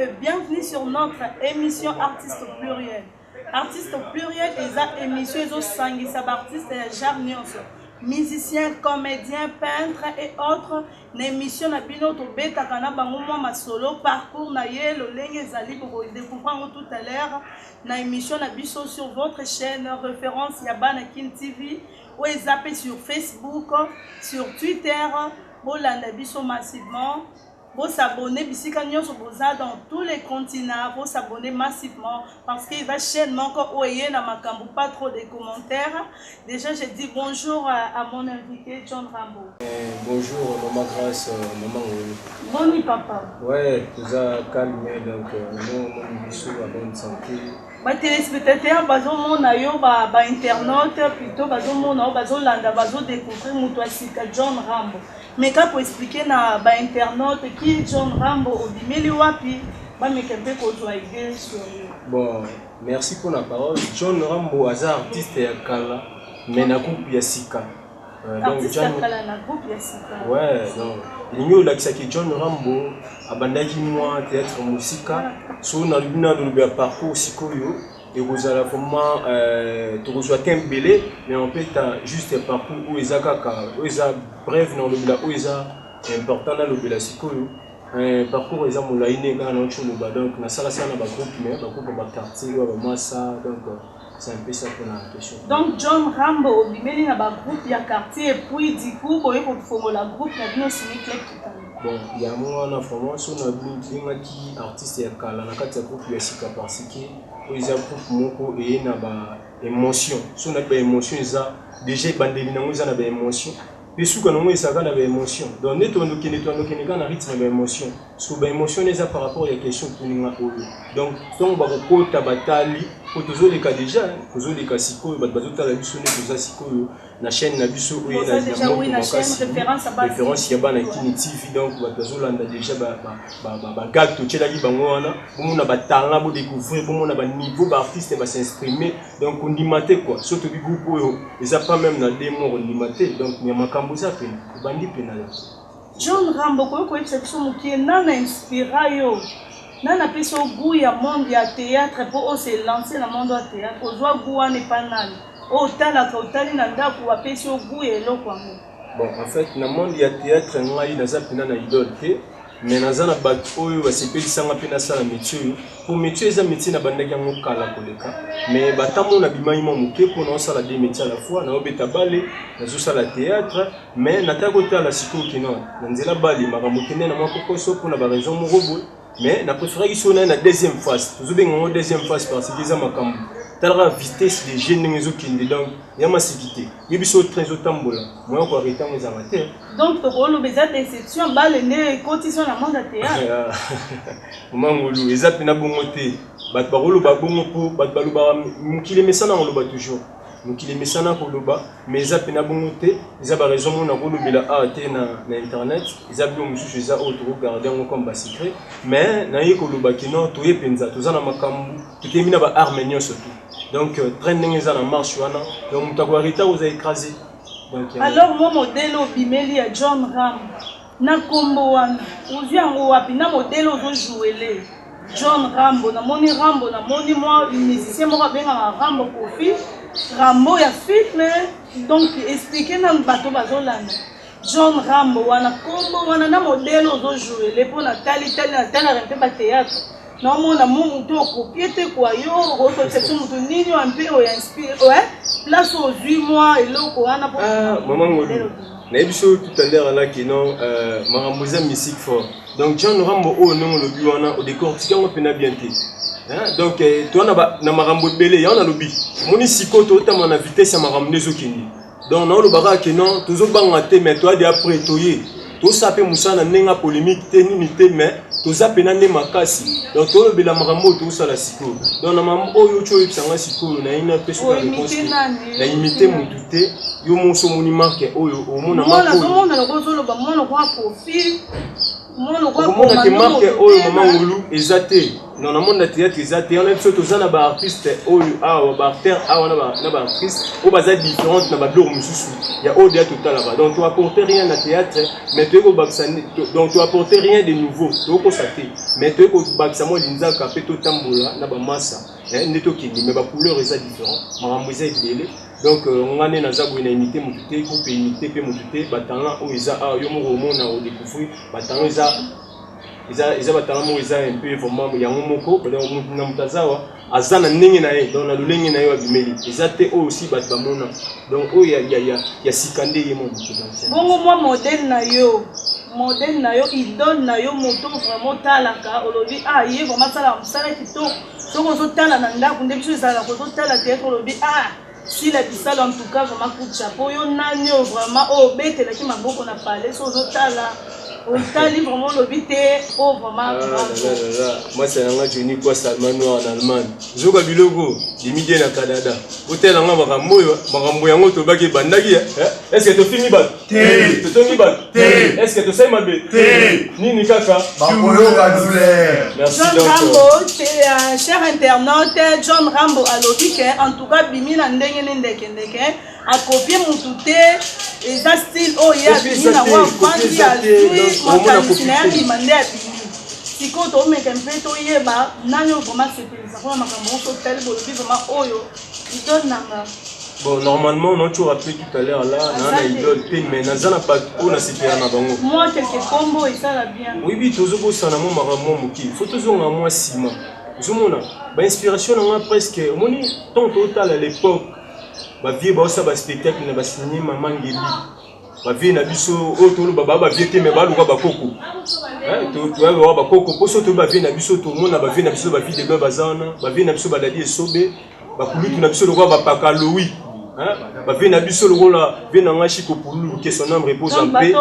et bienvenue sur notre émission Artistes Pluriel. Artistes Pluriel est une émission qui est artistes et genre musiciens, comédiens, peintres et autres. Une émission qui est un solo parcours na yelo lenge zali pour découvrir tout à l'heure. Une émission sur votre chaîne référence Yabana Kin TV ou zappé sur Facebook, sur Twitter. Vous l'avez massivement. Vous s'abonner dans tous les continents, vous s'abonner massivement parce qu'il va chaîne encore pas trop de commentaires. Déjà, je dis bonjour à mon invité John Rambo. Bonjour maman Grâce, maman Olu. Bonjour papa. Ouais, tout ça calme donc mon bisou à bonne santé. Les téléspectateurs, mon ayo internaute plutôt mon découvrir John Rambo. Mais quand pour expliquer na internaute qui John Rambo obimeli wapi ba mekembe ko joie sur bon, merci pour la parole. John Rambo est artiste ya kala mais na groupe ya sika. Donc John kala na groupe ya sika. Ouais, donc il y a qui John Rambo abandaki moi théâtre musika so na lubina de parcours sikoyo et vous allez vraiment tu reçois un belé mais en fait juste un parcours où ils a bref dans le bila où ils a important dans le bila sikoyo un parcours ils a moulaine quand on chose donc na sala sana ba groupe mais ba groupe ba quartier ba massa donc c'est un peu ça pour la question. Donc John Rambo bimeli na ba groupe ya quartier et puis du coup boye ko fongola groupe na bino sini club tout. Bon, il y a moi en formation on a vu qui artiste ya kala na kati ya groupe ya sika parce que ils ont beaucoup et na ba émotion so na ba émotion ça déjà bandeli na ngoza na ba émotion puis sous quand on est ça na ba émotion donc netondo kene na rythme ba émotion sous ba émotion ça par rapport à la question tuninga oyo donc donc ba ko ta batali ko tozo les cas déjà tozo les cas siko ba bazota la biso ne toza siko na chaîne na biso oyo na chaîne référence ya bana Kini TV donc ba tozo landa déjà ba gag to tchela ki bango wana bomo na ba talent bo découvrir bomo na ba niveau ba artiste ba s'exprimer donc on dimate quoi surtout bi groupe oyo ils a pas même na démo on dimate donc ni makambo za pena bandi pena. John Rambo ko exception mukie nana inspira yo nana peso goût ya monde ya théâtre pour se lancer dans monde ya théâtre ozwa goût n'est pas nani o tala ka otali na ndako wa peso goût eloko ngo. Bon en fait na monde ya théâtre ngai naza pena na idole te mais naza na bat oyo basepelisa pena sala métier pour métier eza métier na bandaki yango kala koleka mais batambo na bimai mo muke pour na sala des métiers à la fois na obeta balé na zo sala théâtre mais na ta kota la siko kino na nzela bali makambo kende na moko koso pour na ba raison mo robo mais na préféré qu'ils sont na deuxième phase toujours bien en deuxième phase parce que les makambo tala vitesse des jeunes ngezo kinde donc ya massivité yebiso train zo tambola moi ko arrêter mes amateurs donc to ko lo beza déception bale ne cotisation na monde théâtre mangolu ezap na bongote bat barolo ba bongo po bat baluba mukile mesana on lo ba toujours mukile mesana ko lo ba mais ezap na bongote eza ba raison mon na ko lo bela ate na internet ezap yo mususu eza auto regarder ngo comme ba secret mais na yiko lo ba kino to yepenza to za na makambu tukemina ba arménien surtout. Donc, training est en marche, donc tu as vous écrasé. Alors, mon modèle au Bimeli à John Rambo. Na kombo wana. Uzi yango wapi na modèle au jouer John Rambo. Na moni Rambo, na moni moi, musicien moi benga Rambo Kofi. Rambo ya fit mais donc expliquer na bato bazolanda. John Rambo wana kombo wana na modèle au jouer pour na tali na rente ba théâtre. Non, mon amour, on copier quoi, yo, reconception, on nini un peu, on inspire, ouais, place aux 8 mois et l'eau, on a pas. Maman, on a vu tout à l'heure là qui non, Marambosa musique fort. Donc, John Rambo, oh non, le but, on a au décor, si on peut bien donc, toi, on a Marambo belé, on a le but. Mon isiko, toi, on a vitesse à Marambo Zokini. Donc, non, le barak, non, toujours bangaté, mais toi, d'après, toi, tout ça peut moussa na nenga polémique ténimité mais tout ça peut n'aller makasi donc tout le bela marambo tout ça la siko donc na maman oyo cho yipsanga siko na ina peso ka réponse na imiter mututé yo monso moni marque oyo o mona marque oyo na kozolo ba mona kwa profil mona ke marque oyo maman ngulu ezate non, dans le monde de théâtre, on a tous les artistes, artistes, différentes, il y a au-delà total là-bas. Donc, tu n'apportes rien à théâtre, mais tu n'apportes rien de nouveau. Tu constater. Mais tu as l'inza capé tout tambola, na ba massa. Neto kindi, mais ba couleur est différent. Maramouza est belé. Donc, on a une azabou une imité, moutouté, coupe imité, pe moutouté, batanga ou isa a yomo romona au découvrir, batanga isa. Ils batanga isa un peu vraiment yamomoko, donc na mutazawa. Azana ndenge na ye, donc na lulenge na ye wa bimeli. Ezate aussi batamona. Donc oh ya sikande ye mo mutudanse. Bongo moi modèle na yo, idole na yo moto vraiment talaka, olobi ah ye vraiment sala msala kito. Donc on tala na ndako nde biso sala ko tala théâtre olobi ah si la bisale en tout cas vraiment coup de chapeau yo nani vraiment oh bete la ki maboko na palais so tala. On t'a dit vraiment l'obité, oh vraiment. Moi c'est un Johnny quoi Salman Noir en Allemagne. Zoga bilogo, limité na Canada. Hôtel en makambo yango to baki bandaki. Est-ce que tu finis bat? Tu finis bat? Est-ce que tu sais ma bête? Ni kaka. Merci John Rambo, cher internaute, John Rambo à l'obité en tout cas bimi na ndenge ndeke. A copier mon touté et ça style oh il y a bimi na wa kwandi ya makanisi demandé à bimi. Si quand on met un peu to yeba nanyo vraiment c'est ça vraiment makambo so tel bo le vraiment oyo il donne nanga. Bon normalement non tu rappelé tout à l'heure là na idole pin mais nazana pas on a cité na bango. Moi quelques combos et ça va bien. Oui tozo sana mo makambo muki. Faut toujours na moi sima. Zomona ba inspiration na presque moni ton total à l'époque. Ma vie ça va spectacle na ba cinéma mangeli ma vie na biso otolo baba vie te me ba luka ba koko to ba ba koko poso to ba vie na biso to mona ba vie na biso ba vie de bazana ba vie na biso ba dadi esobe ba kulutu na biso luka ba pakaloui ba vie na biso luka vie na ngashi ko pulu que son âme repose en paix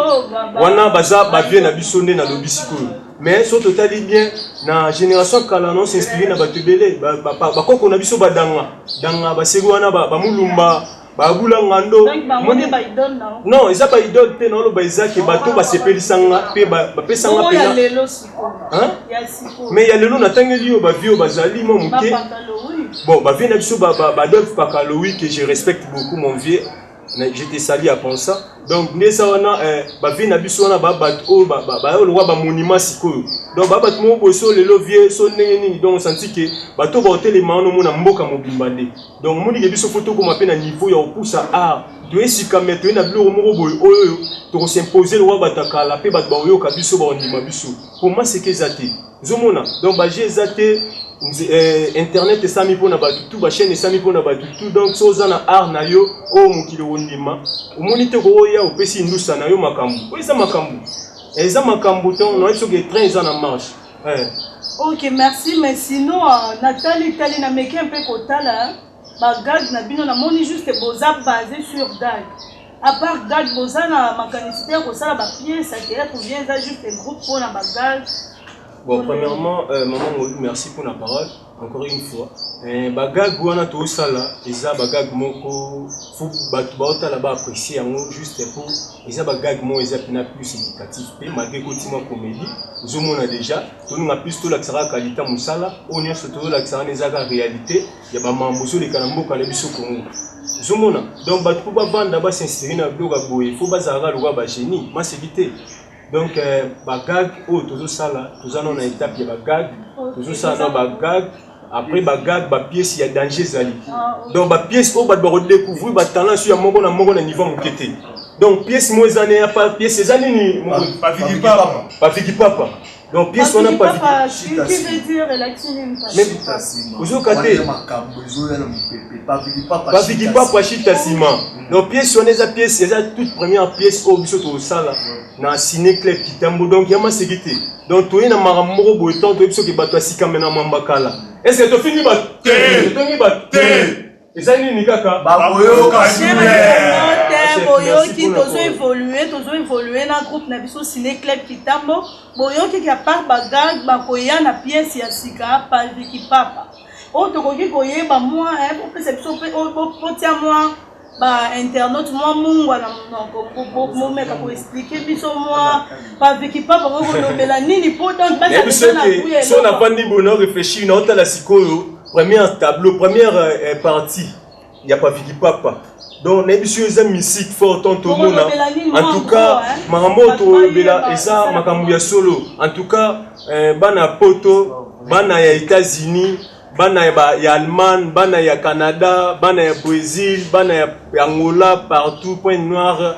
wana baza ba vie na biso ne na lobisiko mais so totali bien na génération kala non s'inspirer na batebele ba koko na biso danga ba segwana ba mulumba ba bula ngando non ils a pas idole te non lo ba izaki bato ba sepelisanga pe ba pesanga pe ya lelo siko ya siko mais ya lelo na tangeli yo ba vio bazali mo muke bon ba vie na biso ba Adolphe Pakaloui que je respecte beaucoup mon vieux. Je te salue à penser ça. Donc, nous avons vie na biso na ba le roi ba monument siko. Donc ba bat mo boso le lovier so neni donc on senti que bato ba hotel les mano mo na mboka mobimbande. Donc moni ke biso photo ko mape na niveau ya opusa art. To esika meto na bilo mo boy oyo to s'imposer le roi batakala pe bat ba oyo ka biso ba ondima biso. Pour moi c'est que zate. Zomona. Donc ba j'ai zate internet esami pona batutu ba chaîne esami pona batutu donc soza na art na yo o mukilo wondima omoni te ko ya opesi ndusa na yo makambu o eza makambu eza makambu ton no eso que train eza na marche OK merci mais sinon Nathalie na meki un peu kotala ba gag na bino na moni juste boza basé sur gag à part gag boza na makanicité ko sala ba pièce à théâtre ou bien ça juste un groupe pour na ba gag. Bon, premièrement, maman, merci pour la parole, encore une fois. Bagag wana to sala, eza bagag moko, faut batouta là-bas apprécier juste pour, eza bagag mo eza pina plus éducatif, malgré kotima comédie, zomona déjà, to nga plus to l'accent qualité musala, on y surtout l'accent eza ka réalité, ya ba mamboso le kanambo kana biso Congo. Zomona, donc batou ba banda ba s'inspirer na bloga boye, faut bazara loba ba génie, ma sévité. Donc, bagag, oh, toujours ça là, toujours on a une étape, il y a bagag, toujours ça, non, bagag, après bagag, ba pièce, il y a danger, zali. Donc, ba pièce, oh, bah, redécouvrir, bah, talent, sur un moment, on a niveau, mon kété. Donc, pièce, moi, les années, pas pièce, ces années, ni, pas figi papa. Donc, pièce, on a pas figi. Qui veut dire, relaxing, mais, vous avez caté. Pas figi papa, chita ciment. Donc, pièce, on a des pièces, c'est la toute première pièce, oh, biso, tout ça là. Na ciné club kitambo donc yama sécurité donc toi na maramoro boeton to biso ke bato asika mena mambakala est-ce que to fini ba to ba ezali ni kaka ba boyo ka boyo ki tozo évoluer na groupe na biso ciné club kitambo boyo ki ka part bagag ba koya na pièce ya sika pa viki papa o to koki koyeba moi pour que c'est biso pe o tia moi internaute moi mungu na monoko meka ko expliquer biso moi pas vécu pas pour kolobela nini pourtant pas ça na kuye so na pandi bonheur réfléchir na otala sikoyo première tableau première partie il y a pas vécu papa donc na biso eza musique fort tonto mona en tout cas maramoto bela eza makambo ya solo en tout cas bana poto bana ya États-Unis bana ya Allemagne, bana ya Canada, bana ya Brésil, bana ya Angola, partout, Point Noir,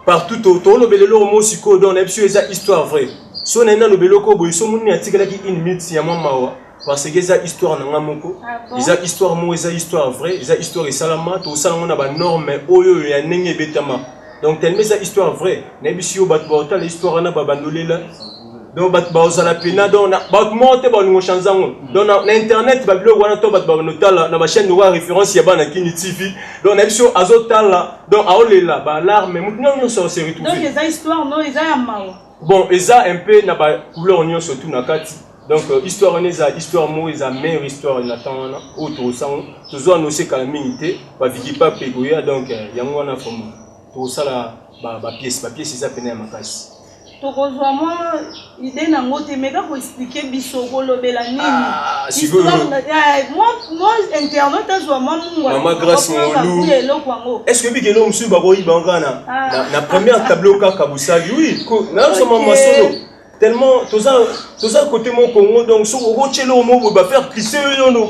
partout autour. Le bello homo siko don epsio eza histoire vraie. So na no bello ko boy so muni atikala ki une minute ya mawa parce que eza histoire na ngamoko. Eza histoire mo eza histoire vraie, eza histoire et salama to sala mona ba norme oyo ya nenge betama. Donc tellement eza histoire vraie. Na bisio bat bota l'histoire na babandolela. Donc bazala pena donc ba monte ba ngo chanzango donc na internet ba blog wana to ba notala na ba chaîne wa référence ya bana Kini TV donc na biso azotala donc aolela ba alarme mutuna no so se retrouver donc eza histoire non eza ya mawa bon eza un peu na ba couleur nyo surtout na kati donc histoire neza histoire mo eza meilleure histoire na tana auto sang toujours annoncer kala minité ba viki pa pegoya donc yango wana forme to sala ba pièce eza pena ya makasi. Tokozwa moi idée nango te meka ko expliquer biso kolobela nini moi internet azwa moi Mama Grâce Ngolu est-ce que bigelo msu baboyi bangana na première tableau kaka busagi oui na so mama solo tellement toza côté mon Congo donc so rochelo mo ba faire glisser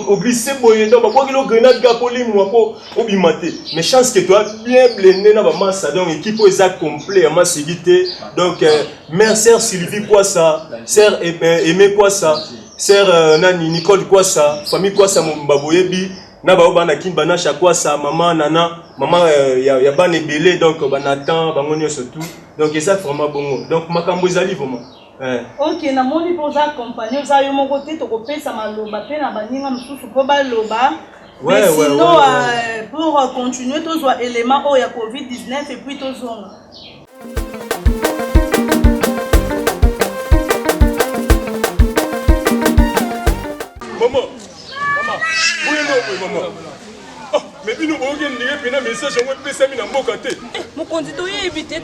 au glisser boye donc ba kilo grenade gapoli mo ko obimate mais chance que toi bien blendé na ba massa donc équipe exact complet ma sécurité donc mère sœur Sylvie quoi ça sœur Aimé quoi ça sœur nani Nicole quoi ça famille quoi ça mo baboyebi na ba bana kimbana chaque ça maman nana maman ya bana belé donc banatan bangonyo surtout donc ça vraiment bon donc makambo ezali vraiment. Ok, na moni pour ça accompagner ça yo mon côté to kopesa maloba pe na baninga mususu po ba loba. Mais sinon pour continuer tous les éléments au ya Covid-19 et puis tous on. Maman. Oh, mais bino boge ndenge pena message ngo pesa mina mboka te. Mon konzi to éviter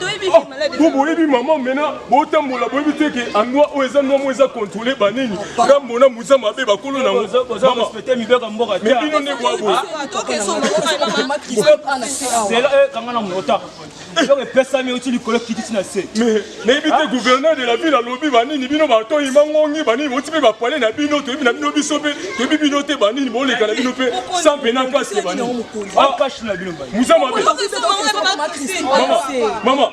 malade. Bo yebi maman mena bo tambola bo éviter que andwa o eza no mo eza contrôler banini. Ngambo na muza mabe bakolo na ngo. Boza respecter mibeka mboka te. Mais bino ne kwa bo. C'est là quand on a mota. Donc pesa mi uti likolo kititi na se. Mais éviter gouverneur de la ville à lobi banini bino ba to imangongi banini mo tipe ba poale na bino to bino bino biso pe to bino te banini mo le kana bino pe sans pena casque banini. Maman,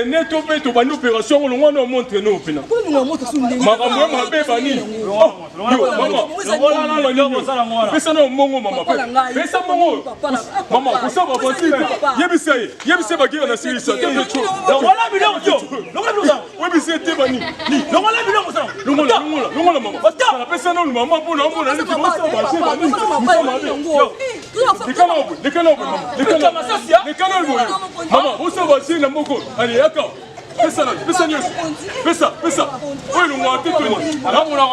neto pe to bani opération on wana montre no pena. Makambo ma be bani. Maman, pesa no mongo mama. Pesa mongo. Maman, kusa ba boti. Yebise ba gira na siri sa. Longola bilongo yo. Longola bilongo. Webise te bani. Longola bilongo sa. Longola mama. Na pesa no mama pona mona ni ko sa ba se bani. Maman, vous savez si la moko, allez d'accord. Pesa oui le moi tete ni la mona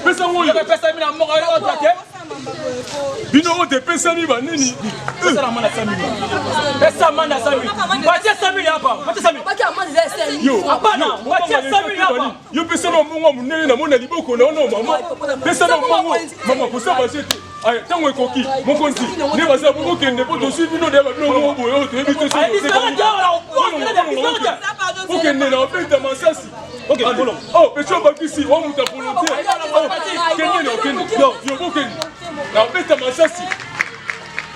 pesa ngoyo pesa mina moko yo take bino o de pesa ni banini pesa la mana sami pesa mana sami batia sami hapa batia sami yo hapana batia sami hapa yo pesa no mbongo munene na mona liboko na ono mama pesa no mbongo mama kusaba sete ay tango ekoki mokonzi ne baza boko kende po to suivi no de ba no boyo to ebito so ok na opeta masasi ok oh pecho bakisi wa muta volontaire kende yo bokende na opeta masasi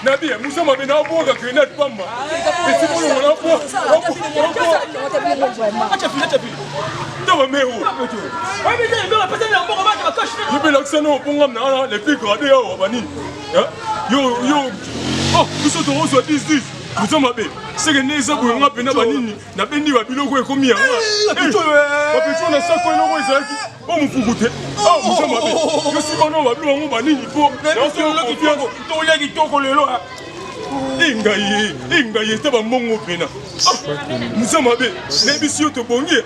na bien musa mabe na boga grenade pamba esi bolo na po acha fili to me ho wa bi de ndo pesa na boga ba ka kashi ni bela ksano ponga na les plus gradés ya bani yo oh biso to ozo 10 Musa mabe seke neza boyonga pena banini na bendi ba biloko ekomi ya bapecho na sako eloko ezalaki o mufukute musa mabe yo sikono ba biloko banini po na solo kitoko to leki toko lelo ingaye te ba mongo pena musa mabe na bisio to bongi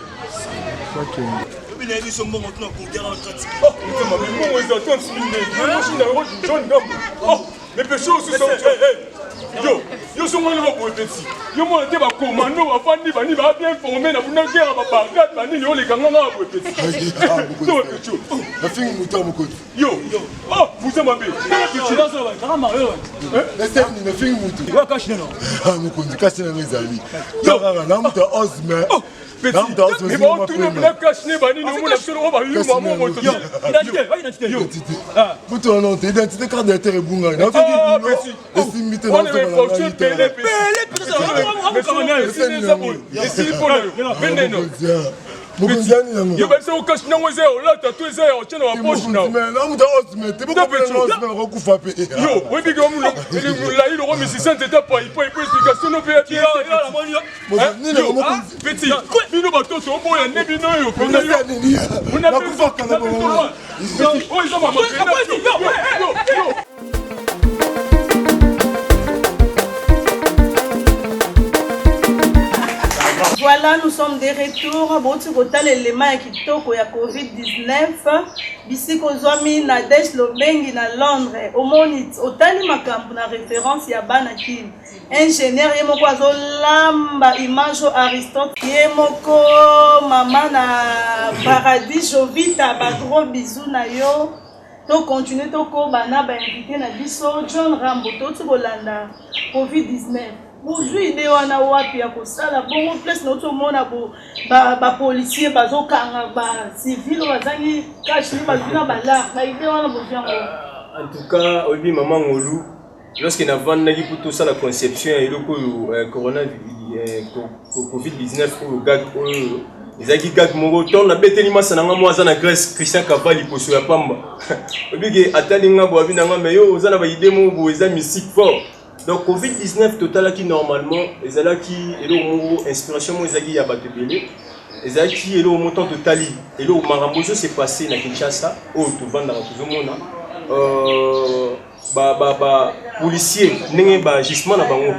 bina biso mbongo tuna kongera en pratique musa mabe mbongo eza 30 000 mais machine na John Gambo mais pecho aussi Yo sont moi petit. Yo moi était ba commando ba fandi ba ni ba bien formé na buna guerre ba bargade ba ni yo les ganga na petit. La fin muta moko. Yo. Oh, vous êtes mabé. Laissez ni fin muta. Wa cash non. Ah moko ndi cash na mezali. Yo na muta osme. Mais bon, tout le monde cache les bannis, nous on va lui maman moto. Identité. Muta non, identité carte d'intérêt bunga. Na petit. Estimité on est fonction télé. You better say cash na weze o la tatu eze o chena wa poche na. Na muta osme, te boko pe na osme ko kufa pe. Yo, we bi go mu la il ro mi 600 étapes il faut explication no pe bien. Ni le mo Petit. Bino ba to so boya ne bino yo. na kufa kana bo. Oh, ils ont maman. Yo. Voilà, nous sommes de retour. Boti kota l'élément kitoko ya COVID-19. Bisi kozwami na Desh Lobengi na Londres. Omoni otali makambo na référence ya bana kin. Ingénieur yemoko azolamba image Aristote. Yemoko mama na Paradis Jovita ba gros bisous na yo. To continuer to ko bana ba invité na biso John Rambo to bolanda COVID-19. Aujourd'hui, il y a un wapi à Kosala. Bon, place notre monde à policier, bazokanga, civil, bazangi, caché, bazuna bala. En tout cas, Obi Maman Ngolu, lorsqu'il a vendu pour tout ça la conception et le coronavirus, COVID-19 ou le gag, les agis gag moro, on a bêté l'image dans la moisson en Grèce, Christian Cavalli pour se la pamba. Obi qui attendait nga boavi nanga mais yo, vous en avez idée mon vous les mystique fort. Donc COVID-19 total qui normalement les ala qui est le inspiration moi les agis à battre belé les agis qui est le montant total et le marambozo s'est passé na Kinshasa au tout vendre dans tout le monde policier n'engé ba gisement na bango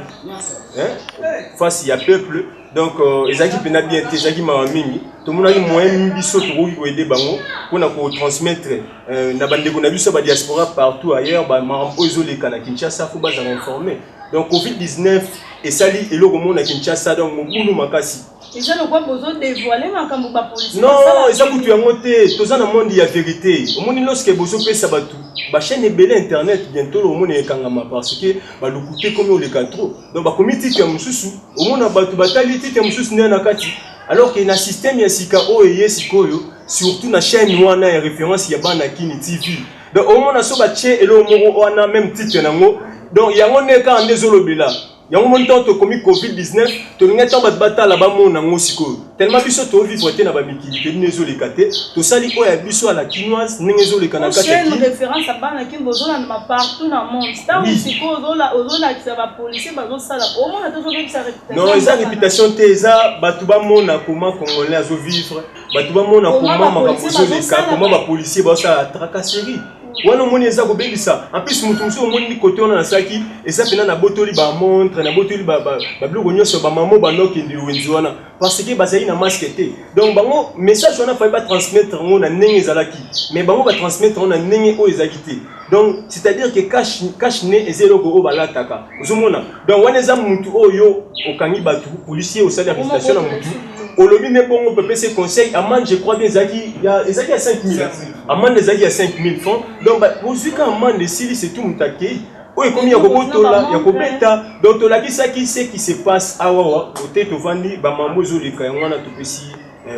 face il y a peuple donc les agis pena bien les agis mamimi tout le monde a eu moyen biso pour aider bango pour na ko transmettre na bande ko na biso ba diaspora partout ailleurs ba marambozo les kana Kinshasa faut ba en informer donc COVID-19 et sali et le monde na Kinshasa donc mobulu makasi. Et ça ne quoi besoin de dévoiler makambo ba police. Non, ça coûte tu as monté, tout ça dans le monde il y a vérité. Au monde lorsque besoin fait ça tout. Ba chaîne est belle internet bientôt le monde est kangama parce que ba le coûter comme on les trop. Donc ba comité qui a mususu, au monde a batu batali ti mususu na kati. Alors que na système ya sika o et sikoyo, surtout na chaîne wana et référence ya bana kini TV. Donc au monde a so ba tché et le moro wana même titre nango. Donc il y a on est quand désolé bila. Il y a un moment où commis COVID-19, tu n'as pas de bataille là-bas, mon angosiko. Tellement biso to vivre te na ba mikili te nezo le kate, to sali ko ya biso à la quinoise, nezo le kanaka. C'est une référence à bana kin bozona na partout dans monde. Star musiko ozola qui ça va policier bazo sala. Au moins to zo ça réputation. Non, eza réputation te eza batu ba mona comment congolais azo vivre, batu ba mona comment makapozo le ka, comment ba policier ba ça tracasserie. Wana moni eza ko belisa en plus mutu muso moni côté on na saki eza pena na botoli ba montre na botoli ba biloko nyonso ba mamo ba noki ndi wenzi wana parce que bazali na masque te donc bango message wana fa ba transmettre ngo na ndenge ezalaki mais bango ba transmettre ngo na ndenge o ezaki te donc c'est à dire que cache ne ezelo ko balataka ozomona donc wana eza mutu oyo okangi batu policier au sala arrestation na mutu olobi ne bongo pepe ses conseils amende je crois bien ezaki ya 5000 amende ezaki ya 5000 francs donc vous quand amende si c'est tout mutakei oyo komi ya kobotola ya kobeta donc tolakisaki ce qui se passe awawa ote tovandi bamambo ezoleka yango wana topesi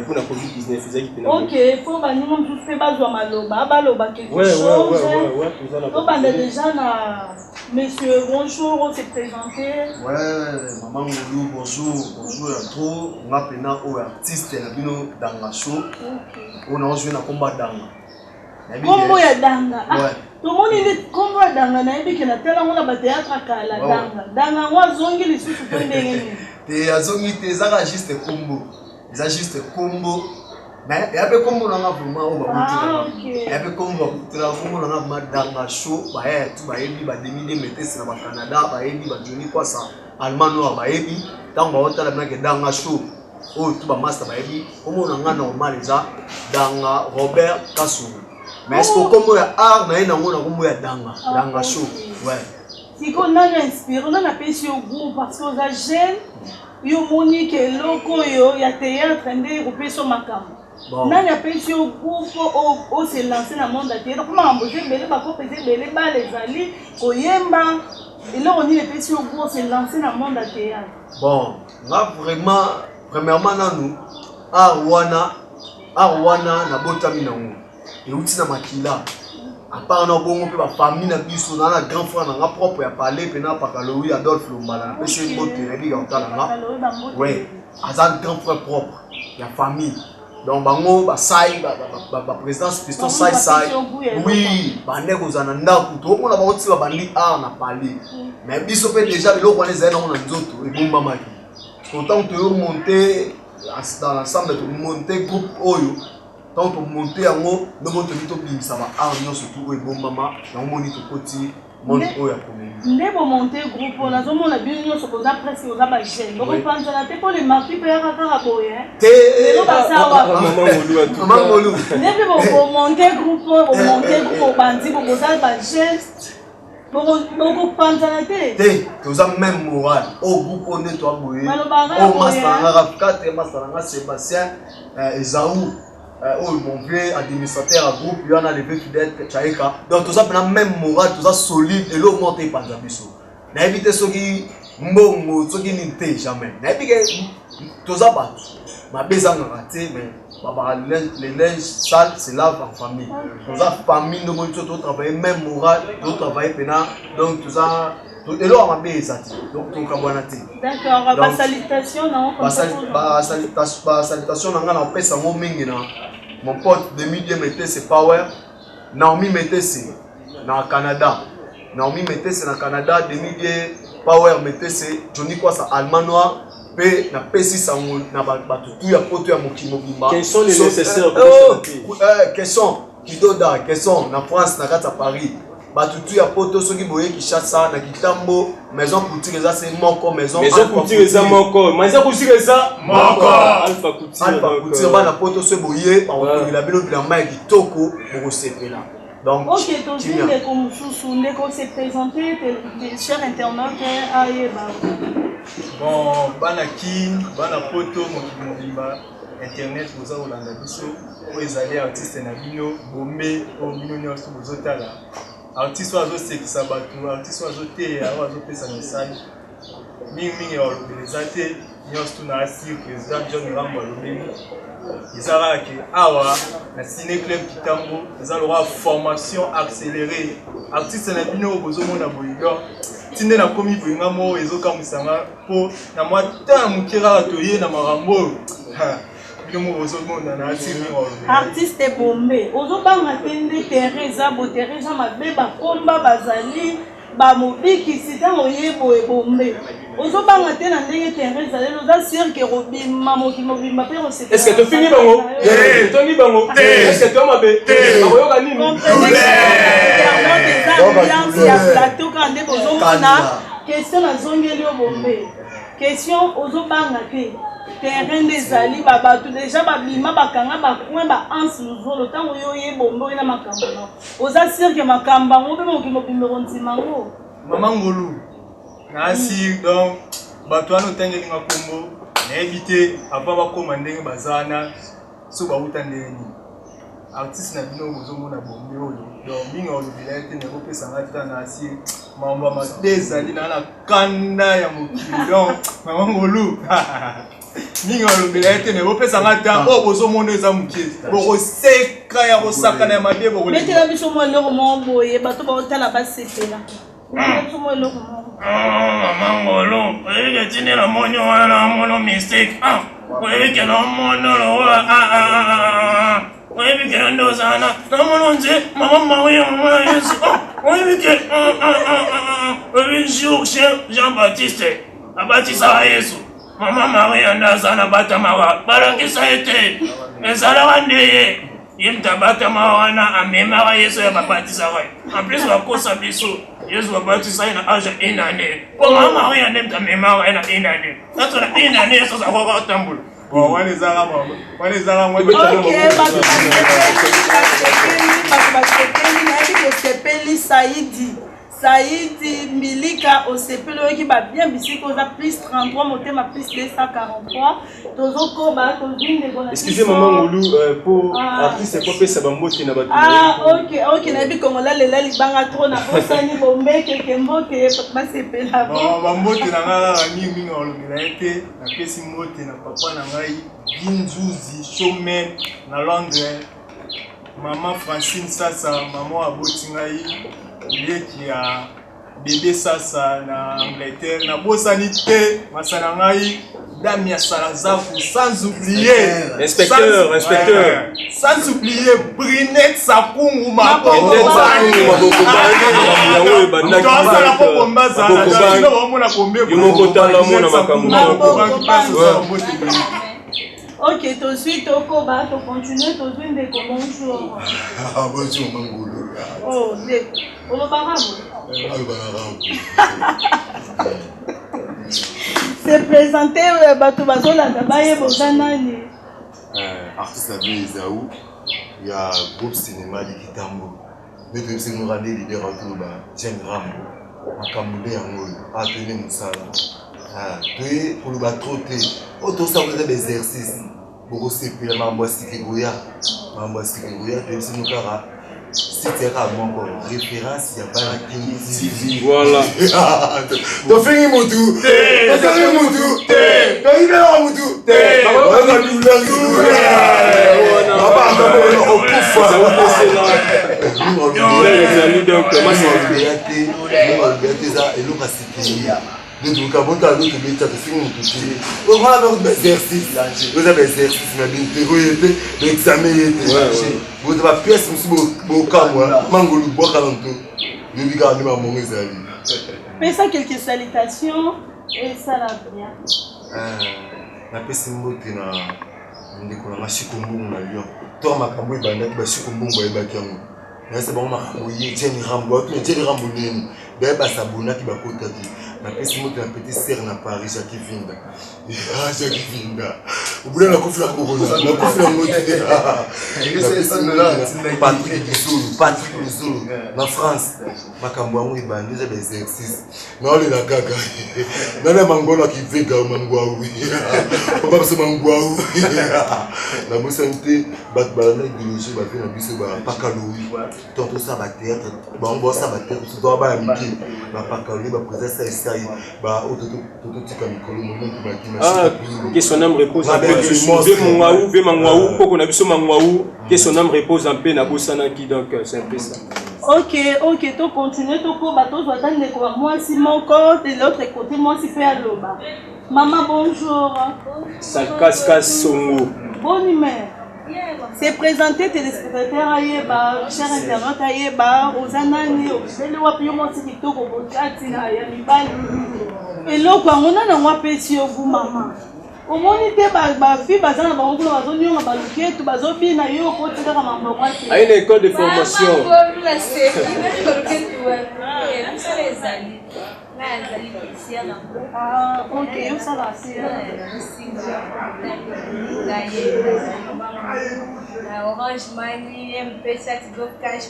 pour la COVID-19 ezaki pena ok faut banimo tous pe bazwa maloba baloba quelque chose on bande déjà na monsieur bonjour on s'est présenté maman Ngolu bonjour à trop on a pena au artiste na bino danga show on a joué na combat danga combo ya danga tout le monde est combo ya danga na yebi na tela ngona ba théâtre kala danga ngwa zongi lisusu to ndenge te azongi te zaka juste combo c'est juste combo mais il y a peu combo na vraiment on va il y a peu combo la combo na madanga show ba tout ba yebi ba demi mettez na ba Canada ba yebi ba Johnny quoi ça allemand ba yebi tant ba hôtel na ke danga show oh tout ba master ba yebi combo na nga normal ça danga Robert Kassoum mais est-ce que combo ya art na ina ngona combo ya danga show ouais Tiko nani inspiré, on a payé sur groupe parce que aux agents, yo monique loko yo ya théâtre ndé au payé sur makam. Nani a payé sur groupe au se lancer dans le monde de théâtre. Comment embaucher belé ba ko peser belé ba les ali ko yemba. Et là on dit les payé sur groupe se lancer dans le monde de théâtre. Bon, là vraiment premièrement nous Arwana na botami na ngo. Et outi na makila. À part na bongo pe ba famille na biso na na grand frère na propre ya parler pe na pakaloui Adolphe Lombala. Pe c'est bote rebi en tala na. Ouais, azan grand frère propre ya famille. Donc bango ba sai ba présidence piston sai. Oui, ba nego zana ndako to ko na ba oti ba bandi na parler. Mais biso pe déjà le ko les na nzoto e bomba maki. Autant que monter dans l'ensemble de monter groupe Oyo, tant pour monter en haut, nous montons tout bien ça va armer surtout et bon maman, dans mon lit au côté, mon Oyo pour nous. Nous monter groupe, on a zone on a bien nous se poser presque aux abagènes. Donc on pense à la tête pour les marquer pour faire un boyer. Mais nous passons à maman Molou. Nous monter groupe, au bandit pour poser abagènes. Beaucoup pensent à la tête. Nous avons même moral. Au groupe on est toi boyer. Au master 4 master Sébastien Esaou. Au mon vieux administrateur à groupe, il y en a les vieux fidèles Tchaïka. Donc tout ça prend même moral, tout ça solide et l'eau monte par Zabiso. N'habitez ce qui mbongo, ce qui n'était jamais. N'habitez tout ça pas. Ma besoin de rater, mais les linges sales se lavent en famille. Tout ça famille, nous avons travaillé même moral, nous travaillons pénal. Donc tout ça. Et là, on m'a payé ça. Donc, tout le monde a été. D'accord, ma salutation, non? Ma salutation, on paie ça, mon pote, demi-dieu mettait ses power. Naomi mettait ses dans le Canada. Naomi mettait ses dans le Canada. Demi-dieu power mettait ses. Johnny quoi ça, allemand noir. Pe na pesi ça, na batutu ya poto ya mokimobimba. Quels sont les nécessaires? Quels sont qui doda? Quels sont na France, na à Paris? Batutu ya poto soki boye ki chassa na kitambo maison couture ça c'est moko maison couture ça moko maison couture ça moko alpha couture ba na poto so boye ba ko la belo bila mai kitoko boko sepela. Donc OK to zinde ko mususu ndeko se présenter les chers internautes ayeba. Bon bana king bana poto mokimobimba internet boza olanda biso o ezali artiste na bino bombe o bino nyonso bozotala. Artiste oiseau c'est qui s'abattu, artiste oiseau té, oiseau pèse un message. Ming les athées, nous sommes assis que les John Rambo ils ont que awa na ciné club Kitambo, ils ont leur formation accélérée. Artiste na bino bozo mona boyido. Tinde na komi boyinga mo ezo kamusanga po na mwata mukira atoye na marambo. Artiste bombé ozobanga tende Teresa bo Teresa mabeba komba bazali ba mobiki sita oyebo ebombe ozobanga te na ndenge Teresa lelo za cirque robima mokimobimba pe on sait. Est-ce que tu finis bango? Toni bango. Est-ce que tu as mabe? Bakoyoka nini? Ambiance ya plateau quand ndeko ozomona question na zongeli obombe question ozobanga te terrain des ali baba tout déjà babima bakanga bakwe ba anse nouveau le temps yo yebombo ina makambo oza cirque makamba ngo pe mokimobimbo nzimango maman ngolu na si donc bato ano tangeli ngakombo na éviter avant bakoma ndenge bazana so ba utandeni artiste na bino bozomona bombe oyo donc minga olobila ete ne kopesa ngata na si mamba ma desali na kanda ya mokili donc maman ngolu minga olobila ete ne kopesa ngata o bozomona eza mukie boko seka ya kosakana ya mabie boko metela biso mo eloko mo boye bato ba otala basepela biso mo eloko mo maman ngolu oyeke tinela monyo wana na mono mistake oyeke na mono lowa oui, mais qu'elle nous a na mon Dieu, maman Marie, maman Jésus. Oui, mais que un jour Jean-Baptiste a bâti ça Jésus. Maman Marie andazana batamara. Balaki ça été. Mais ça l'a rendu. Il t'a batamara na amemara Jésus a bâti ça. En plus va kosa biso. Jésus a bâti ça na âge une année. Pour maman Marie a même ta mémoire na une année. Ça une année ça va voir tambour. Bon, on les a OK, Sepeli Saïdi. Saïdi Milika Osepelo qui va bien bisiko za plus 33 motema plus 243 tozoko ba tozinde bona. Excusez maman Ngolu pour artiste quoi pesa bambote na bato. OK na bi kongola lela libanga trop na bosani bombe keke mbote ba sepela bon bambote na ngala mingi olongela ete na pesi mbote na papa na ngai Binzuzi Showman na Londres. Maman Francine Sasa, maman aboti ngai lieki ya bébé Sasa na Angleterre na bosani te masana ngai Damia Salazafu sans oublier inspecteur sans oublier Brinette Sakungu OK, tout de suite, au combat, tu continues, tu viens de bonjour. Bonjour, Mangolo. Oh, on va c'est présenté, Bato Bazola, Dabaye, Bozanani. Artiste Abé Ezaou, il y a groupe cinéma de Kitambo. Mais tu sais, nous rendre leader à tout, Jen Rambo, Makamoude Yangoy, Atene Moussala. Pour le battre, autant ça vous avez des exercices. Beaucoup c'est plus la mambo Sikegoya, tu sais nous cara. Si tu es à mon référence, il y a pas la TV. Voilà. Donc fini mon tour. De tout cas, bon temps, nous devons faire des exercices. Vous avez des exercices, mais l'examen vous avez des pièces, vous fais ça quelques salutations et ça la bien. La personne qui na ndeko na Shikombu na Lyon. Toi makambo ibanda ba Shikombu bayebaki yango. C'est bon makambo ye Jenny Rambo, Jenny Rambo nini. Beba sabuna ki bakota ki. Na pesi moto na petit sœur na Paris Jacques Vinda. Jacques Vinda. Oublie la kofla corona, la kofla moté. Patrick Lisolo na France. Makambo yango ibanda des exercices. Na ole na gaga. Na mangola ki vega mangwa oui. Papa se mangwa oui. La mosante bat bana idéologie ba fait na biso ba pakaloui. Tant ça ba théâtre, ba on boit ça ba théâtre, ça doit ba amiki. Ba pakaloui ba présence ça bah auto tika mikolo mo ngi ba kima. Que son âme repose en paix. Ve mangwaou poko na biso mangwaou, que son âme repose en paix na bosana ki donc c'est un peu ça. OK, tu continues, tu ko bato zo attendre ko moi si mon côté de l'autre côté moi si fait à l'oba. Maman bonjour. Salkas Songo. Bonne humeur. C'est présenté téléspectateurs ayeba, chers internautes ayeba, Ozanani, Obele wapi mo si TikTok obotati na ya mibali. Eloko ngona na ngwa pesi obu mama. Omoni te ba fi bazana ba ngolo bazonyonga ba luketu bazobina yo ko tika ka mambo kwati. À une école de formation. Ah, OK, ça va, c'est Orange Money, M-Pesa, Tigo Cash,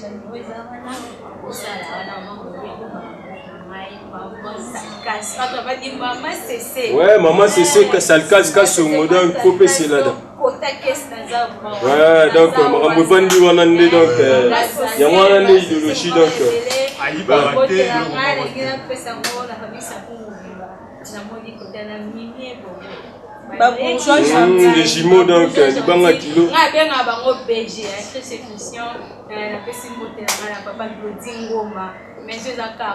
ouais, maman c'est que ça le casse sur mon donc coupé c'est là. Ouais, donc on va vendre wanande donc il y a wanande idéologie donc les jumeaux donc du banga kilo. Mais je n'ai pas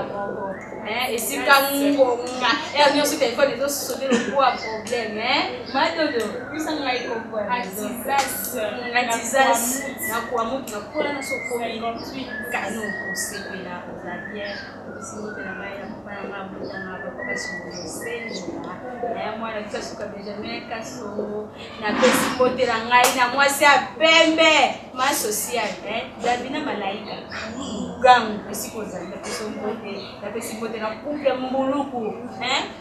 et si quand on a et on se téléphone les autres sauter le poids problème madodo ça n'a pas compris atizas na kwa mtu na kwa na soko ni kanu kusepela za bien si mtu na mai na kupana mambo na kwa sababu sio na mwana kasuka Benjamin kaso na pesi pote la ngai na mwasi a pembe ma social Davina malaika gangu esikoza la pesimote na couple mbuluku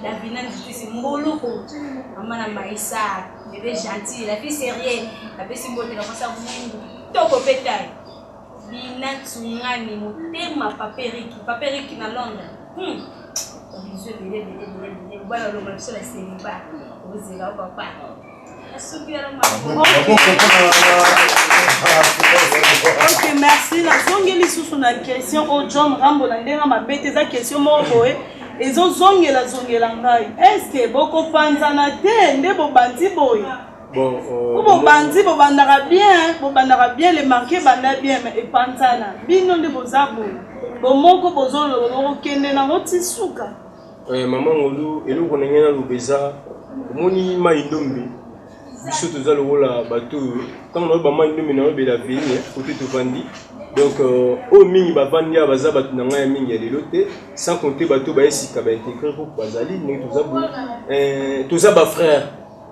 Davina ndisi mbuluku mama na maïsa bébé gentil la fille sérieuse la pesimote na kosa mungu toko pétale Bina Tsungani, Motema, Paperiki na Londres. Voilà le même sur la série bas. Vous êtes là, papa. Ok, merci. La zongeli sous la question au John Rambo la ndenge mabete za question moko ezo zongela ngai. Est-ce que boko panzana te nde bo bandi boy? Bon, bo bandi bo bandara bien les marquer banda bien mais et panzana. Bino nde bozabo. Bo moko bozolo bo kende na ngotisuka. Maman ngolu eloko na ngena lubeza moni maindombi. Biso toza lokola bato tant na ba maindombi na be la vie côté to vandi. Donc au mingi ba vandi baza bato na ngaya mingi ya lelote sans compter bato ba esika ba intégrer pour bazali ni toza ba frère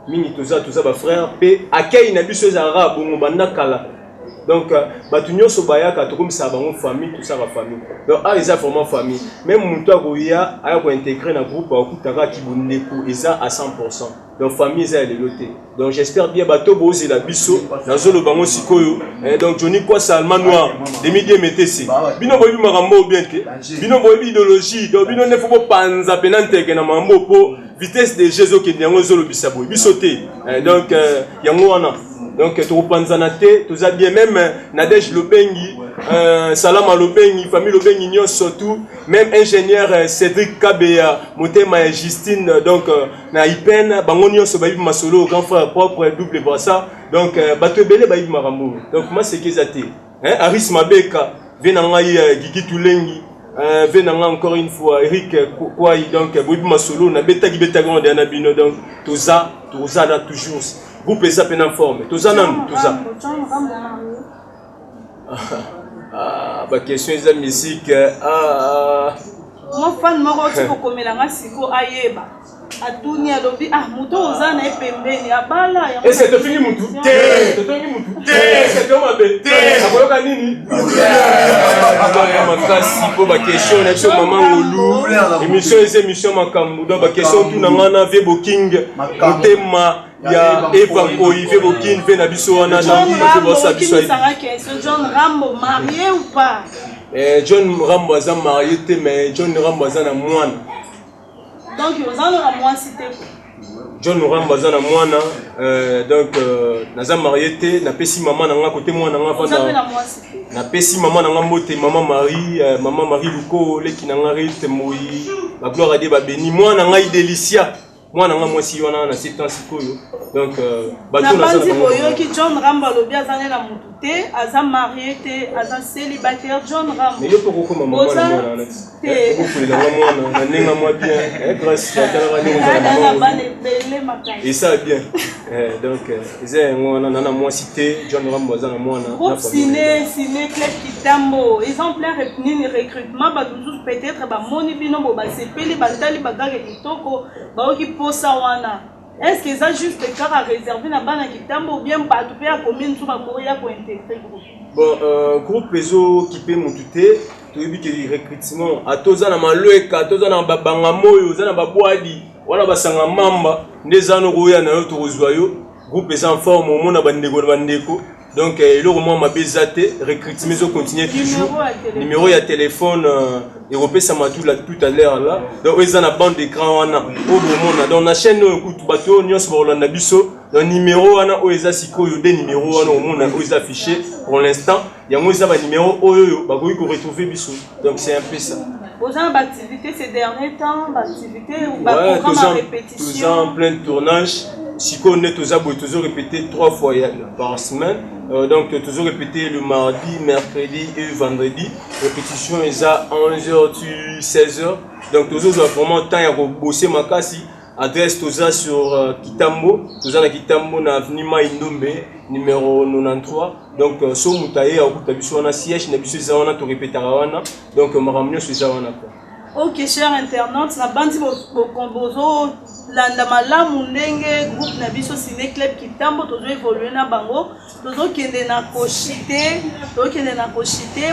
mingi toza ba frère pe akei na biso za bongo banda kala. Donc bato nyonso bayaka to comme ça bango famille tout ça la famille. Donc ils ont vraiment famille. Même mutu akoya aya ko intégrer na groupe akutaka kibundeko eza à 100%. Donc famille eza lelote. Donc j'espère bien bato bozi la biso na zolo bango sikoyo. Donc Johnny quoi Salman Noir 2010 MTC. Bino boyi makambo bien te. Bino boyi idéologie. Donc bino ne faut pas panza penante ke na mambo po vitesse de Jésus ke nyango zolo bisabo. Bisoté. Donc yango wana. Donc tu panzana te, tu as bien même Nadège Lobengi, Salama Lobengi, famille Lobengi Nyon surtout, même ingénieur Cédric Kabea, Motema et Justine, donc na Ipen, Bangonio Sobaïb Masolo, grand frère propre, double brassa, donc Bato Bele Baïb Maramou. Donc moi c'est Kezate, Aris Mabeka, Venangaï Gigi Toulengi, Venanga encore une fois, Eric Kouaï, donc Baïb Masolo, na Beta Gibeta Grande, Anabino, donc tout ça là toujours. Groupe est en forme. Tout ça, non, tout ça. Ma question est la musique. Mon fan m'a dit que comme la siko ayeba. Atunia lobi muto ozana epembeni abala ya. Et c'est fini mutu. C'est fini mutu. C'est comment be. Akoyoka nini? Makasi pour ma question na so maman ngolu. Émission makambu. Donc ma question tout na ngana ve booking. Motema ya Eva Koive Bokin na biso wana na John Rambo marié ou pas? John Rambo est marié mais John Rambo est na mwana. Donc vous en avez moi cité. John Rambo est na mwana donc naza marié na pesi maman na nga côté mwana nga fanda. Na pesi maman na nga mote maman Marie Luko leki na nga rite moi ba gloire à Dieu ba béni mwana nga Delicia. Moi, je suis en train de donc, John Rambo lobi azane na mutute, aza marié te, aza célibataire John Rambo. Mais yo poko ko maman na mwana. Te. Poko na mwana, na nenga moi bien. Grâce à et ça bien. Donc, ils ont na moi cité John Rambo azana mwana. Groupe ciné club Kitambo. Ils ont plein recrutement ba toujours peut-être ba moni bino bo ba sepeli ba tali ba gaga kitoko ba oki posa wana. Est-ce que ça juste car à réserver na bana Kitambo ou bien ba tout faire commune tout ba koya ko intégrer groupe. Bon groupe ezo qui peut monter to yebi que recrutement atoza na malweka atoza na babanga moyo za na babwadi wala basanga mamba ndezano koya na yo to kozwayo groupe est en forme au monde bandeko. Donc, il y a ma bezate, recrutement, je continue toujours. Numéro de téléphone, européen, ça m'a tout à l'heure là. Donc, ils ont une bande d'écran, dans la chaîne, écoute, bateau, nous sommes dans biso. Le numéro, ils ont des numéros, ils ont affiché pour l'instant. Il y a un numéro, ils ont retrouvé biso. Donc, c'est un peu ça. Vous avez activité ces derniers temps, activité ou programme à répétition? Tous en plein tournage. Si on est toujours répété 3 fois par semaine, donc toujours répété le mardi, mercredi et vendredi. Répétition est à 11h, 16h. Donc toujours vraiment temps à bosser ma casse. Adresse toujours sur Kitambo, toujours à Kitambo na avenue Maindombe numéro 93. Donc so mutaye à Kutabiso na siège na biso zawana to répétera wana. Donc maramnyo sur zawana. Ok, chers internautes, la bande Bokombozo, Landamala, Mundenge, groupe Nabiso Ciné Club Kitambo, toujours évolué na bango, toujours qui est na cochité,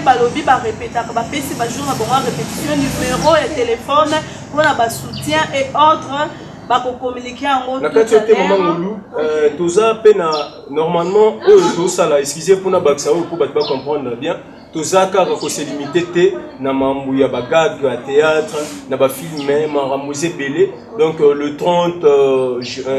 balobi ba répéter, ba pesi ba jour na bongo répétition, numéro et téléphone pour la soutien et autres. Communiquer en gros. La qualité maman Moulou, tout ça peine normalement, tout ça là, excusez pour na baksa pour pas comprendre bien. tozaka ko se limiter na mambu ya bagag ya théâtre na ba film maramouze belé. Donc le 30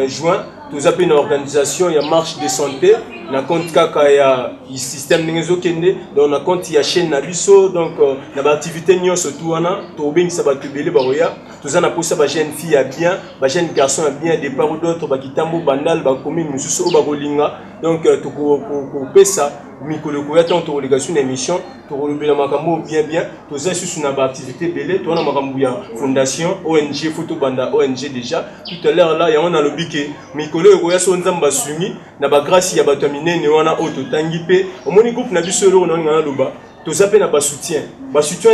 juin tous appelés une organisation, il y a marche de santé, na compte kaka ya système n'engezo kende, donc na compte ya chaîne nabiso, donc na ba activité nyo surtout ana, to bing sa ba tubele baroya, tous ana posa ba jeune fille à bien, ba jeune garçon à bien, des parents d'autres ba kitambo bandal ba commune mususu o ba kolinga, donc to ko pesa mikolo ko ya tant to relégation d'émission, to relobela makambo bien tous ça sur na ba activité belé, to na makambo ya fondation ONG photo banda ONG déjà, tout à l'heure là, il y a on a le biquet mikolo ko ya so nzamba sungi na ba grâce ya bato minene wana auto tangi pe au moni groupe na biso lo na ngana loba to zape na ba soutien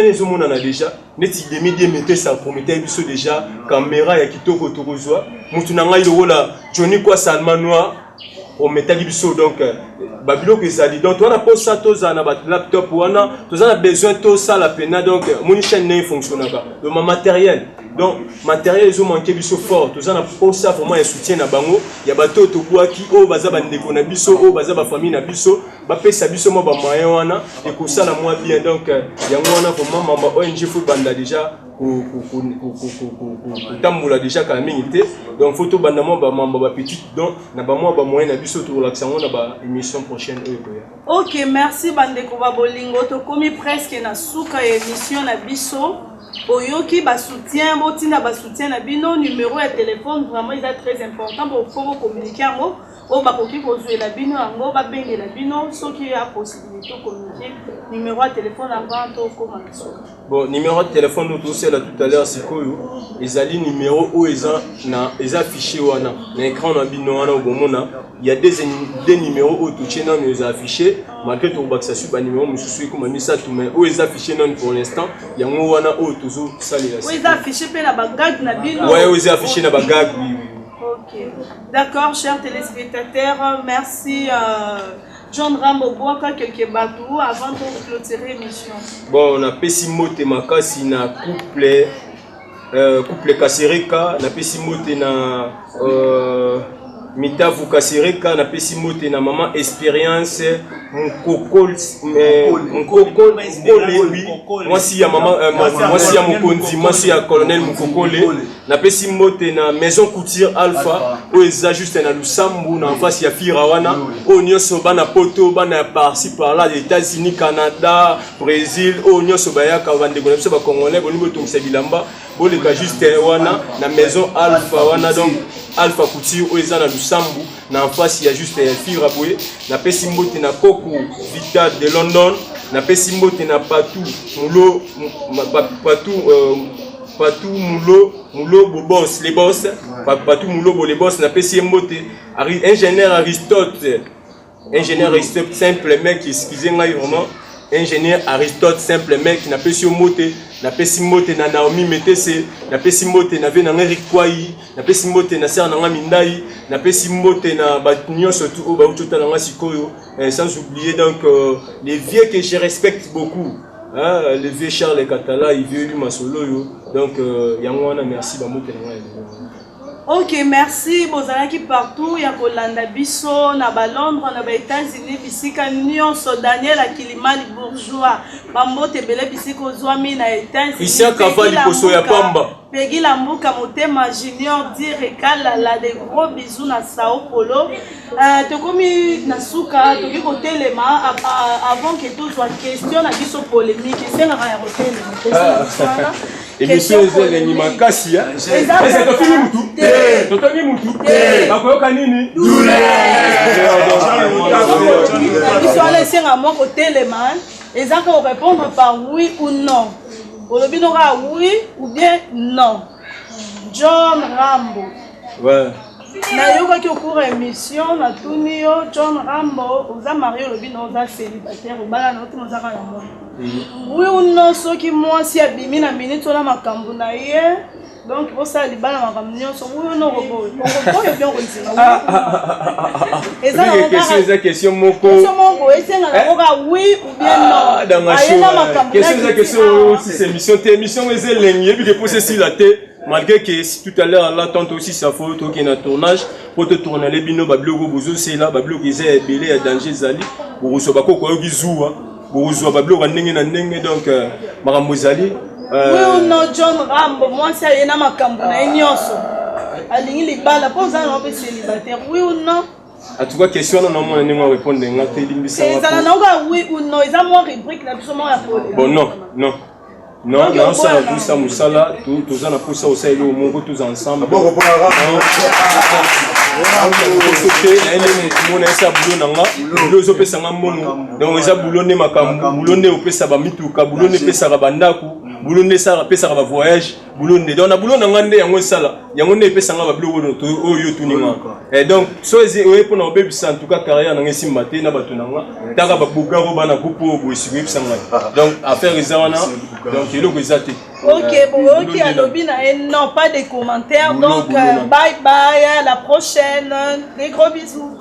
les hommes on a déjà neti des médias mettaient ça promettait biso déjà caméra ya kitoko tokozwa mutu na ngai lo la Johnny kwa Salman Noir au métal biso donc babilo que ça dit donc on a pas ça tous na ba laptop wana tous on a besoin tout ça la pena donc mon chaîne ne fonctionne pas le matériel donc matériel ils ont manqué biso fort tous on a pas ça vraiment un soutien na bango ya bato to kwa ki o baza bandeko na biso o baza ba famille na biso ba pesa biso mo ba moyen wana et ko ça la moi bien donc yango wana vraiment mamba ONG foot banda déjà tambola déjà quand même donc photo bandamo ba mamba ba petit donc na ba moi ba moyen na biso to relaxation na ba émission prochaine. OK, merci bandeko ba bolingo to komi presque na suka émission na biso. Oyoki ba soutien botina ba soutien na bino numéro de téléphone vraiment il est très important pour communiquer ngo o ba koki kozwe la bino ngo ba benge la bino soki a possibilité de communiquer numéro de téléphone avant to comment. Bon numéro de téléphone nous tous là tout à l'heure c'est quoi ezali numéro o eza na eza affiché wana na écran na bino wana bomona il y a des numéros au tout chena nous affiché malgré tout baksa sur ba numéro mususu comme misa tout mais o eza affiché non pour l'instant yango wana o toujours ça les o eza affiché pe na bagag na bino ouais o eza affiché na bagag oui. OK. D'accord, chers téléspectateurs, merci John Rambo Boaka quelques bateaux avant de clôturer l'émission. Bon, on a Pessimote Makasi na couple Kasereka, na Pessimote na Mitavu Kasereka, na Pessimote na maman expérience Mukokol moi si ya maman moi si ya Mukonzi moi si ya colonel Mukokole na Pessimote na maison couture Alpha o eza juste na Lusambu na face ya Firawana o nyoso bana poto bana par-ci par-là des États-Unis Canada Brésil o nyoso bayaka bandeko na biso ba congolais boni botongisa bilamba boleka juste wana na maison Alpha wana donc Alpha Couture o eza na Lusambu na face ya juste Firaboué na Pessimote na Koko Vital de London na Pessimote na Patou Mulo Patou Mulo Bobos les boss Patou Mulo les boss na Pessimote ingénieur Aristote simple mec excusez-moi vraiment ingénieur Aristote simple mec na Pessimote na Naomi Metese na Pessimote na Vena Eric Kwai na Pessimote na Ser na Mindai na Pessimote na Batunyo surtout au Bautota na Sikoyo sans oublier donc les vieux que je respecte beaucoup hein, le vieux Charles Katala il vieux lui Masolo donc yango merci bamote na OK, merci bozalaki partout ya kolanda biso na ba Londres na ba États-Unis bisika nyonso Daniel Akilimali bourgeois bambote bele bisiko zwami na États-Unis Christian Kavali poso ya pamba Peggy Lambuka Motema Junior Direkala la de gros bisous na Sao Paulo te komi na suka to ki kotelema avant que tout soit question na biso polémique c'est na ya hotel émission ezele ni makasi hein c'est totoni mutu bakoyoka nini biso ala esenga moko telema ezaka ko répondre par oui ou non olobi noka oui ou bien non. John Rambo ouais na yoka ki cours émission na tuni yo John Rambo oza marié olobi no oza célibataire obala na otima ozaka na mwana oui ou non soki mwasi abimi na minute ola makambo na ye donc osala libala makambo nyonso oui ou non roboye bien kontina eza question moko esenga na koka oui ou bien non ayena makambo na question si c'est émission eza elengi yebi dépose si la te malgré que tout à l'heure là tantôt aussi sa photo qui est en tournage pour te tourner les bino bablogo bozo c'est là bablogo ils est belé à danger zali bozo bako ko yoki zuwa bozwa babiloko ndenge na ndenge donc makambo ezali oui ou non John Rambo mwasi aye na makambo na ye nyonso alingi libala mpo oza na mpe célibataire oui ou non en tout cas question wana namona ndenge wa répondre nga te elimbisanga ezala naoka oui ou non eza mwa rubrique na biso moko ya pole bon non naosala tusa mosala toza na posa osala eloko moko toza ensemble mona esa bulo nanga bulo ezopesanga mbongo donc eza bulo nde makambo bulo nde opesa bamituka bulo nde epesaka bandako bulo nde epesaka bavoyage bulo nde donc na bulo nanga nde yango esala yango nde epesanga babiloko oyo tuninga donc so oye mpona obebisa en tout cas carrière nanga esimba te na bato nanga taka babugaro bana groupe oyo boesiko oyebisa ngai donc affaire eza wana donc eloko eza te ok bon ok alobi na ye non pas de commentaires donc bye bye à la prochaine des gros bisous